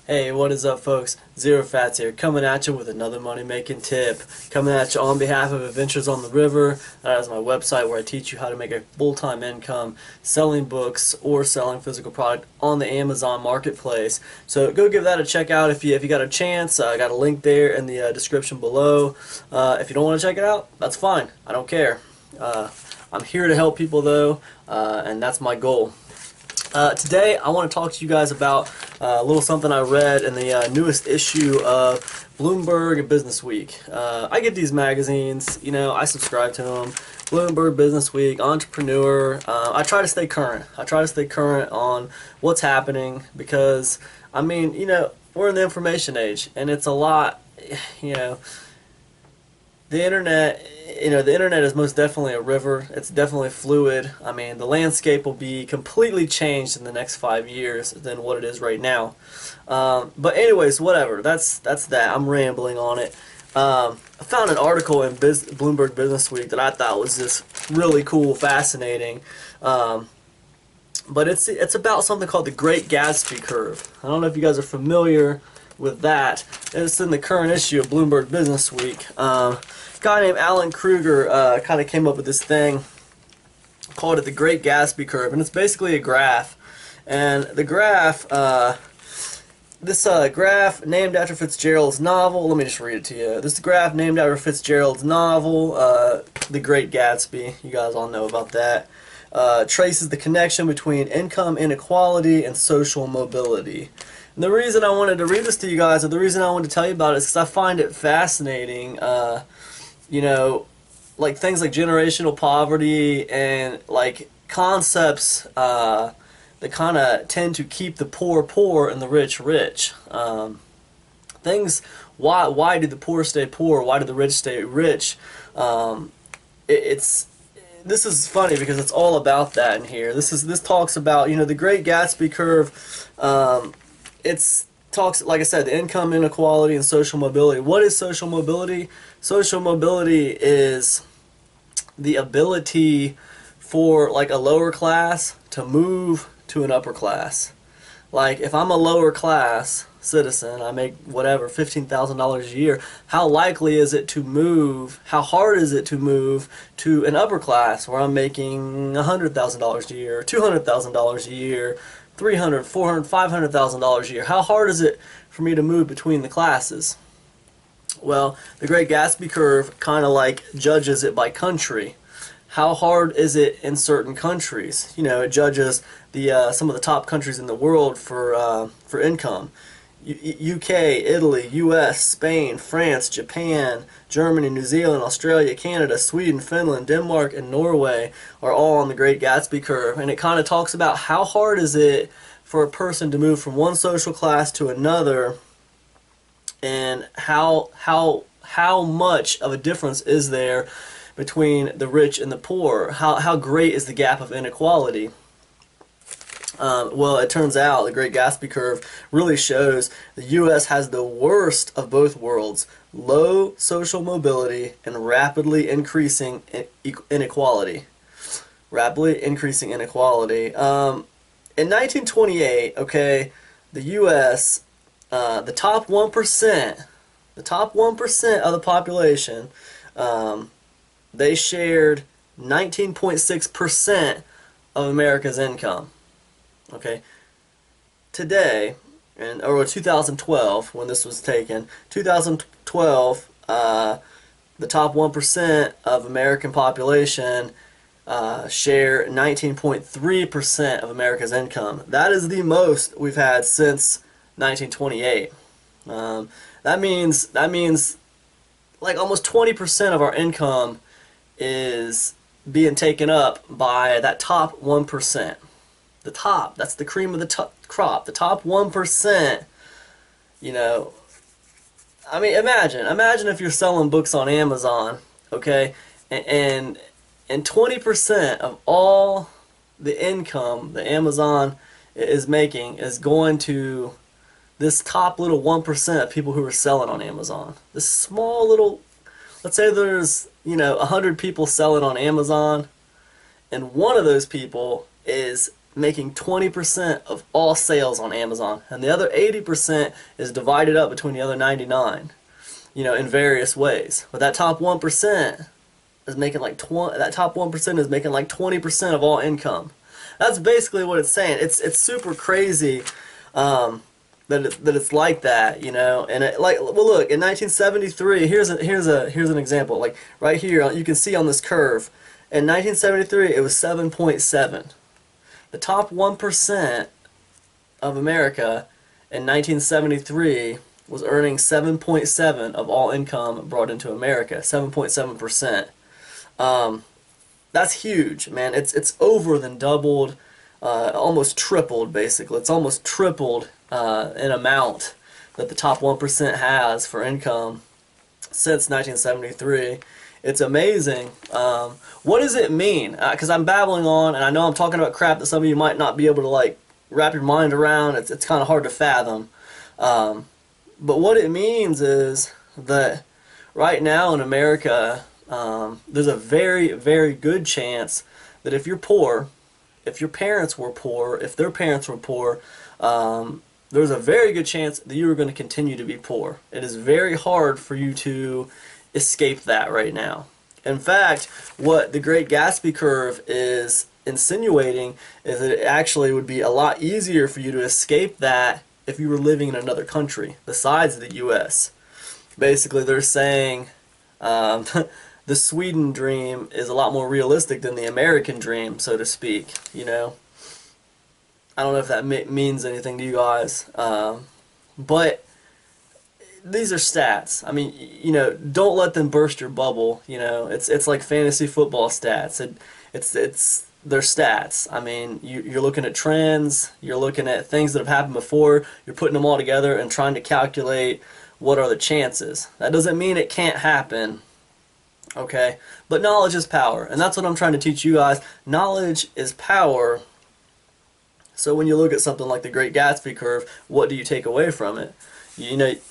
Hey, what is up, folks? Zerofats here, coming at you with another money-making tip. Coming at you on behalf of Adventures on the River. That is my website where I teach you how to make a full-time income selling books or selling physical product on the Amazon marketplace. So go give that a check out if you got a chance. I got a link there in the description below. If you don't want to check it out, that's fine. I don't care. I'm here to help people though, and that's my goal. Today I want to talk to you guys about a little something I read in the newest issue of Bloomberg Businessweek. I get these magazines, you know, I subscribe to them. Bloomberg Businessweek, Entrepreneur. I try to stay current. I try to stay current on what's happening because, I mean, you know, we're in the information age and it's a lot, you know. The internet is most definitely a river. It's definitely fluid. I mean, the landscape will be completely changed in the next 5 years than what it is right now. But anyways, whatever. That's that. I'm rambling on it. I found an article in Bloomberg Businessweek that I thought was just really cool, fascinating. But it's about something called the Great Gatsby curve. I don't know if you guys are familiar with that. It's in the current issue of Bloomberg Businessweek. A guy named Alan Kruger kind of came up with this thing, called it the Great Gatsby curve, and it's basically a graph. And the graph, this graph named after Fitzgerald's novel. Let me just read it to you. This graph named after Fitzgerald's novel, The Great Gatsby. You guys all know about that. Traces the connection between income inequality and social mobility. And the reason I wanted to read this to you guys, or the reason I wanted to tell you about it, is because I find it fascinating. You know, like things like generational poverty and like concepts that kind of tend to keep the poor poor and the rich rich. Things, why do the poor stay poor? Why do the rich stay rich? This is funny because it's all about that in here. This talks about, you know, the Great Gatsby curve. It's talks, like I said, the income inequality and social mobility. What is social mobility? Social mobility is the ability for like a lower class to move to an upper class. Like if I'm a lower class citizen, I make whatever, $15,000 a year, how likely is it to move, how hard is it to move to an upper class where I'm making $100,000 a year, $200,000 a year, $300,000, $400,000, $500,000 a year? How hard is it for me to move between the classes? Well, the Great Gatsby curve kind of like judges it by country. How hard is it in certain countries? You know, it judges the some of the top countries in the world for income. UK, Italy, US, Spain, France, Japan, Germany, New Zealand, Australia, Canada, Sweden, Finland, Denmark, and Norway are all on the Great Gatsby curve. And it kind of talks about how hard is it for a person to move from one social class to another, and how much of a difference is there between the rich and the poor? How great is the gap of inequality? Well, it turns out the Great Gatsby curve really shows the U.S. has the worst of both worlds: low social mobility and rapidly increasing inequality. Rapidly increasing inequality. In 1928, okay, the U.S., the top 1%, of the population, they shared 19.6% of America's income. Okay, today, or 2012, when this was taken, 2012, the top 1% of American population share 19.3% of America's income. That is the most we've had since 1928. That means like almost 20% of our income is being taken up by that top 1%. The top, that's the cream of the crop. The top 1%, you know, I mean, imagine if you're selling books on Amazon, okay, and 20% of all the income that Amazon is making is going to this top little 1% of people who are selling on Amazon. This small little, let's say there's, you know, 100 people selling on Amazon, and one of those people is making 20% of all sales on Amazon, and the other 80% is divided up between the other 99, in various ways. But that top 1% is making like 20% of all income. That's basically what it's saying. It's super crazy that it's like that, And well, look, in 1973, here's an example. Like right here, you can see on this curve. In 1973, it was 7.7. The top 1% of America in 1973 was earning 7.7 of all income brought into America. 7.7%. That's huge, man. It's over than doubled, almost tripled, basically. It's almost tripled in amount that the top 1% has for income since 1973. It's amazing. What does it mean? Because I'm babbling on, and I know I'm talking about crap that some of you might not be able to wrap your mind around. It's kind of hard to fathom. But what it means is that right now in America, there's a very, very good chance that if you're poor, if your parents were poor, if their parents were poor, there's a very good chance that you are going to continue to be poor. It is very hard for you to escape that right now. In fact, what the Great Gatsby curve is insinuating is that it actually would be a lot easier for you to escape that if you were living in another country besides the U.S. Basically, they're saying the Sweden dream is a lot more realistic than the American dream, so to speak. I don't know if that means anything to you guys, but these are stats. I mean, don't let them burst your bubble. It's like fantasy football stats. They're stats. I mean, you're looking at trends. You're looking at things that have happened before. You're putting them all together and trying to calculate what are the chances. That doesn't mean it can't happen. Okay, but knowledge is power, and that's what I'm trying to teach you guys. Knowledge is power. So when you look at something like the Great Gatsby curve, what do you take away from it?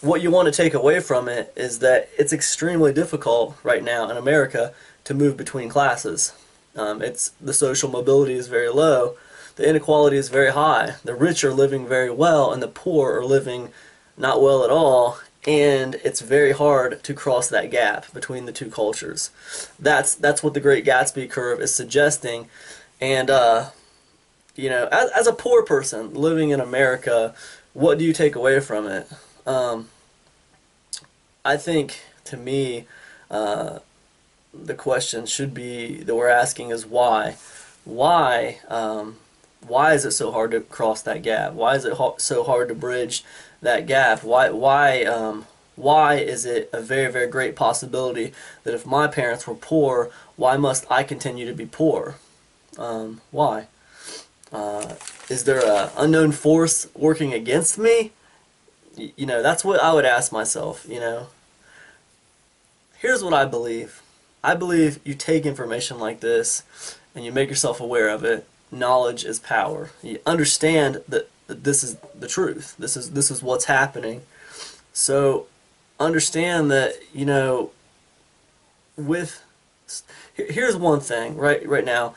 What you want to take away from it is that it's extremely difficult right now in America to move between classes. The social mobility is very low. The inequality is very high. The rich are living very well, and the poor are living not well at all. And it's very hard to cross that gap between the two cultures. That's what the Great Gatsby curve is suggesting. And as a poor person living in America, what do you take away from it? I think, to me, the question should be that we're asking is why. Why is it so hard to cross that gap? Why is it so hard to bridge that gap? Why is it a very, very great possibility that if my parents were poor, why must I continue to be poor? Why? Is there an unknown force working against me? That's what I would ask myself, Here's what I believe. I believe you take information like this and you make yourself aware of it. Knowledge is power. You understand that this is the truth. This is what's happening. So understand that, here's one thing right now.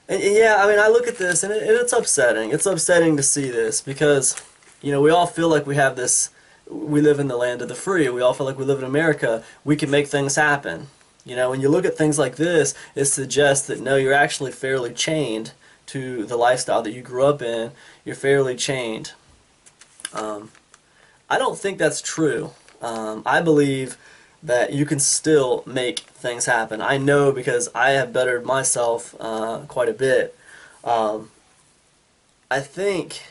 And yeah, I mean, I look at this and it's upsetting. It's upsetting to see this because, we all feel like we live in the land of the free. We all feel like we live in America. We can make things happen. When you look at things like this, it suggests that no, you're actually fairly chained to the lifestyle that you grew up in. You're fairly chained. I don't think that's true. I believe that you can still make things happen. I know because I have bettered myself quite a bit. I think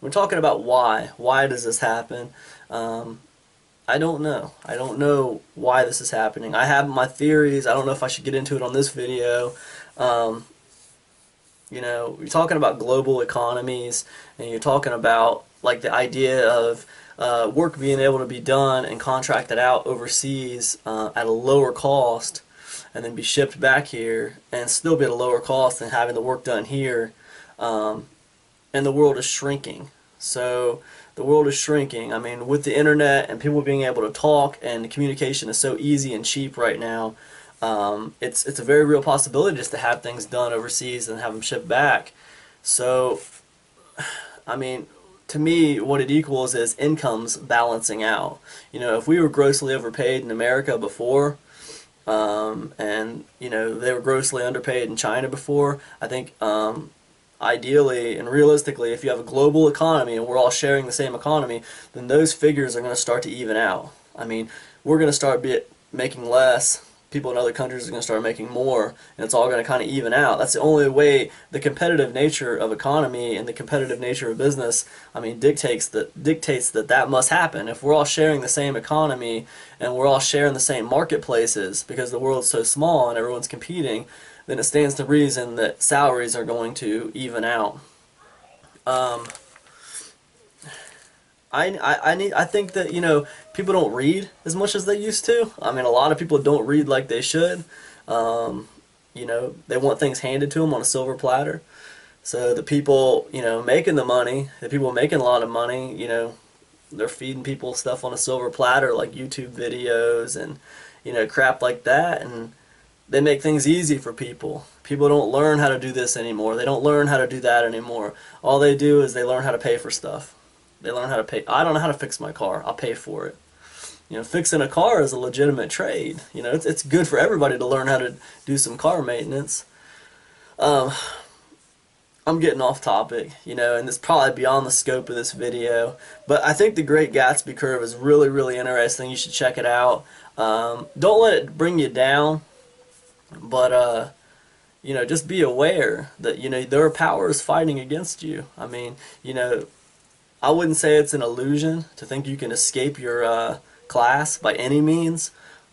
we're talking about why. Why does this happen? I don't know. I don't know why this is happening. I have my theories. I don't know if I should get into it on this video. You're talking about global economies, and you're talking about like the idea of work being able to be done and contracted out overseas at a lower cost, and then be shipped back here and still be at a lower cost than having the work done here. And the world is shrinking. So the world is shrinking. I mean, with the internet and people being able to talk and communication is so easy and cheap right now, it's a very real possibility just to have things done overseas and have them shipped back. So, I mean, to me, what it equals is incomes balancing out. You know, if we were grossly overpaid in America before, and you know they were grossly underpaid in China before, I think ideally and realistically, if you have a global economy and we're all sharing the same economy, then those figures are going to start to even out. I mean, we're going to start making less. People in other countries are going to start making more, and it's all going to kind of even out. That's the only way. The competitive nature of economy and the competitive nature of business, I mean, dictates that must happen. If we're all sharing the same economy and we're all sharing the same marketplaces, because the world's so small and everyone's competing, then it stands to reason that salaries are going to even out. I think that, you know, people don't read as much as they used to. I mean, a lot of people don't read like they should. You know, they want things handed to them on a silver platter. So the people, you know, making the money, the people making a lot of money, you know, they're feeding people stuff on a silver platter like YouTube videos and, you know, crap like that, and they make things easy for people. People don't learn how to do this anymore. They don't learn how to do that anymore. All they do is they learn how to pay for stuff. They learn how to pay. I don't know how to fix my car. I'll pay for it. You know, fixing a car is a legitimate trade. You know, it's good for everybody to learn how to do some car maintenance. I'm getting off topic, you know, and it's probably beyond the scope of this video. But I think the Great Gatsby curve is really, really interesting. You should check it out. Don't let it bring you down, but you know, just be aware that, you know, there are powers fighting against you. I mean, you know, I wouldn't say it's an illusion to think you can escape your class by any means,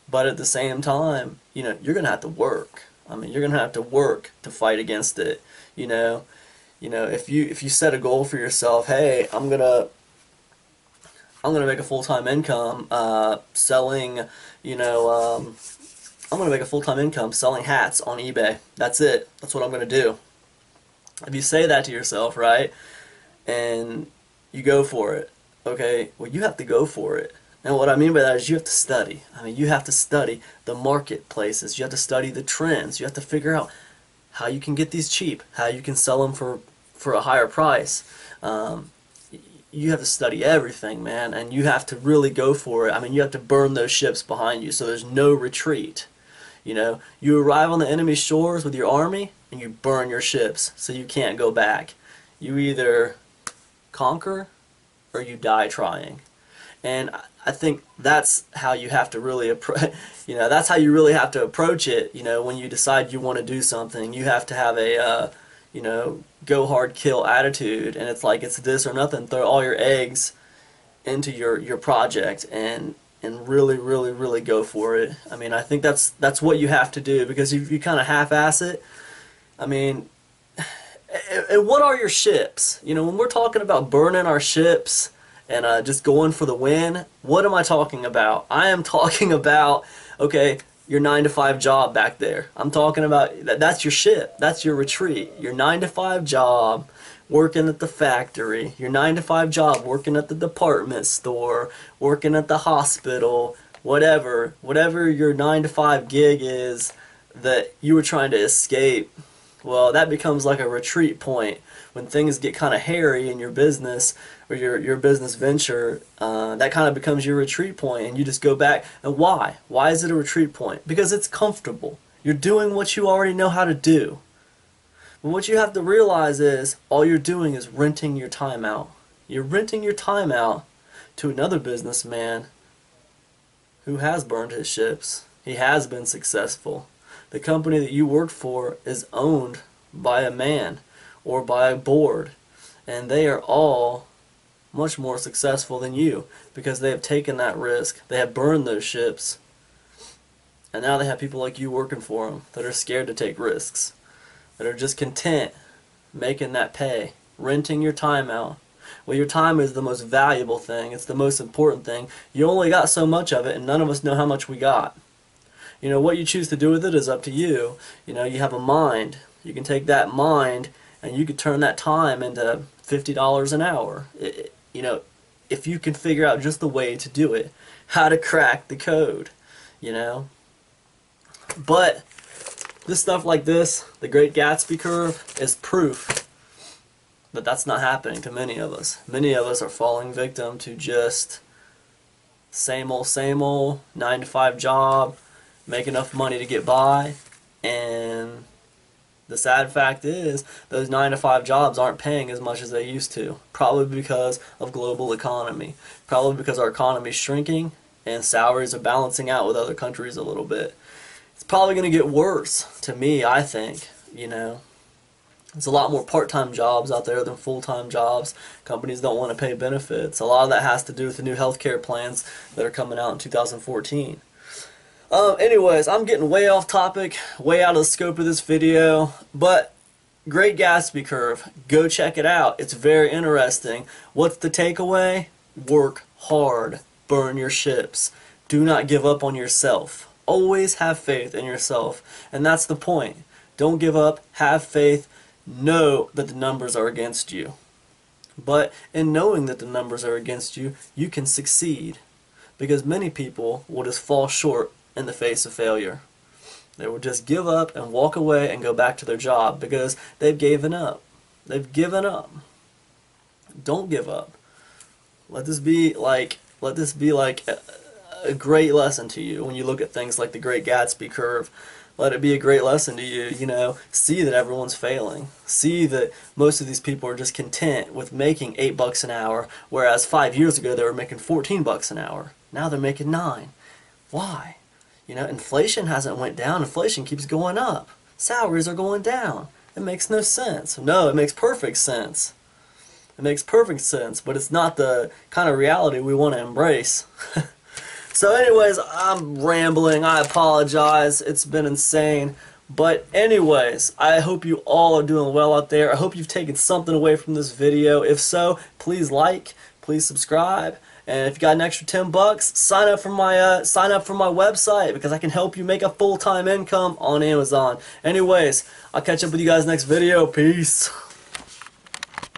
but at the same time, you know, you're gonna have to work. I mean, you're gonna have to work to fight against it. You know, if you set a goal for yourself, hey, I'm gonna make a full-time income selling, you know, I'm gonna make a full-time income selling hats on eBay. That's it. That's what I'm gonna do. If you say that to yourself, right, and you go for it, okay, well, you have to go for it. And what I mean by that is you have to study. I mean, you have to study the marketplaces. You have to study the trends. You have to figure out how you can get these cheap, how you can sell them for a higher price. You have to study everything, man, and you have to really go for it. I mean, you have to burn those ships behind you so there's no retreat. You know, you arrive on the enemy shores with your army and you burn your ships so you can't go back. You either conquer or you die trying. And I think that's how you have to really you know, that's how you really have to approach it. You know, when you decide you want to do something, you have to have a you know, go hard kill attitude, and it's like it's this or nothing. Throw all your eggs into your project and really, really, really go for it. I mean, I think that's what you have to do, because if you kind of half-ass it, I mean, and what are your ships? You know, when we're talking about burning our ships and just going for the win, what am I talking about? I am talking about, okay, your 9-to-5 job back there. I'm talking about that's your ship. That's your retreat. Your 9-to-5 job working at the factory. Your 9-to-5 job working at the department store, working at the hospital, whatever your 9-to-5 gig is that you were trying to escape. Well, that becomes like a retreat point when things get kind of hairy in your business or your business venture. That kind of becomes your retreat point, and you just go back. And why? Why is it a retreat point? Because it's comfortable. You're doing what you already know how to do. But what you have to realize is all you're doing is renting your time out. You're renting your time out to another businessman who has burned his ships. He has been successful. The company that you work for is owned by a man or by a board, and they are all much more successful than you because they have taken that risk. They have burned those ships, and now they have people like you working for them that are scared to take risks, that are just content making that pay, renting your time out. Well, your time is the most valuable thing. It's the most important thing. You only got so much of it, and none of us know how much we got. You know, what you choose to do with it is up to you. You know, you have a mind. You can take that mind and you can turn that time into $50 an hour. You know, if you can figure out just the way to do it, how to crack the code, you know. But this stuff like this, the Great Gatsby curve, is proof But that's not happening to many of us. Many of us are falling victim to just same old 9-to-5 job, make enough money to get by, and the sad fact is those 9-to-5 jobs aren't paying as much as they used to, probably because of global economy, probably because our economy is shrinking and salaries are balancing out with other countries a little bit. It's probably going to get worse, to me, I think, you know. There's a lot more part-time jobs out there than full-time jobs. Companies don't want to pay benefits. A lot of that has to do with the new healthcare plans that are coming out in 2014. Anyways, I'm getting way off topic, way out of the scope of this video, but Great Gatsby curve, go check it out. It's very interesting. What's the takeaway? Work hard. Burn your ships. Do not give up on yourself. Always have faith in yourself. And that's the point. Don't give up. Have faith. Know that the numbers are against you. But in knowing that the numbers are against you, you can succeed. Because many people will just fall short in the face of failure. They will just give up and walk away and go back to their job because they've given up. They've given up. Don't give up. Let this be like a great lesson to you when you look at things like the Great Gatsby curve. Let it be a great lesson to you, you know, see that everyone's failing. See that most of these people are just content with making $8 an hour, whereas 5 years ago they were making $14 an hour. Now they're making $9. Why? You know, inflation hasn't went down, inflation keeps going up. Salaries are going down. It makes no sense. No, it makes perfect sense. It makes perfect sense, but it's not the kind of reality we want to embrace. So anyways, I'm rambling. I apologize. It's been insane. But anyways, I hope you all are doing well out there. I hope you've taken something away from this video. If so, please like, please subscribe. And if you got an extra $10, sign up for my website because I can help you make a full-time income on Amazon. Anyways, I'll catch up with you guys next video. Peace.